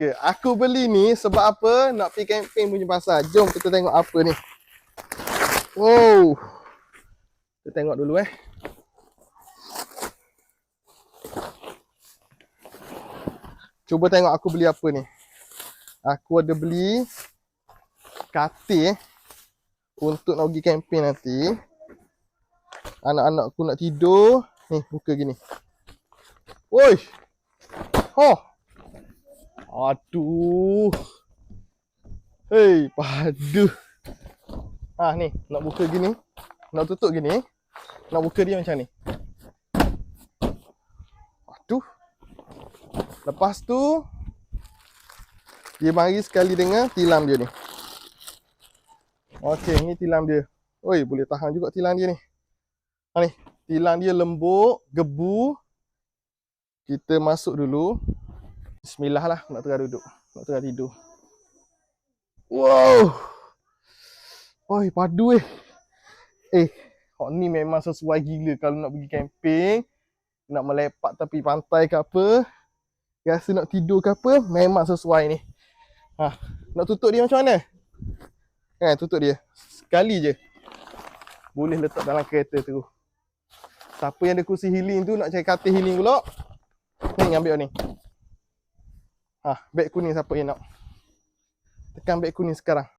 Okay, aku beli ni sebab apa? Nak pergi camping punya pasal. Jom kita tengok apa ni. Wow. Kita tengok dulu Cuba tengok aku beli apa ni. Aku ada beli katil untuk nak pergi camping nanti. Anak-anak aku nak tidur. Ni, buka gini. Woi. Oh. Aduh. Hei, padu. Ni, nak buka gini. Nak tutup gini. Nak buka dia macam ni. Aduh. Lepas tu, dia mari sekali dengan tilam dia ni. Okey, ni tilam dia. Oi, boleh tahan juga tilam dia ni. Ni, tilam dia lembut, gebu. Kita masuk dulu. Bismillah lah, nak tengah duduk. Nak tengah tidur. Wow. Oi, padu ni memang sesuai gila kalau nak pergi camping. Nak melepak tepi pantai ke apa. Rasa nak tidur ke apa, memang sesuai ni. Nak tutup dia macam mana? Tutup dia. Sekali je. Boleh letak dalam kereta tu. Siapa yang ada kursi healing tu nak cari katil healing pula. Ni ambil ni. Beg kuning siapa yang nak. Tekan beg kuning sekarang.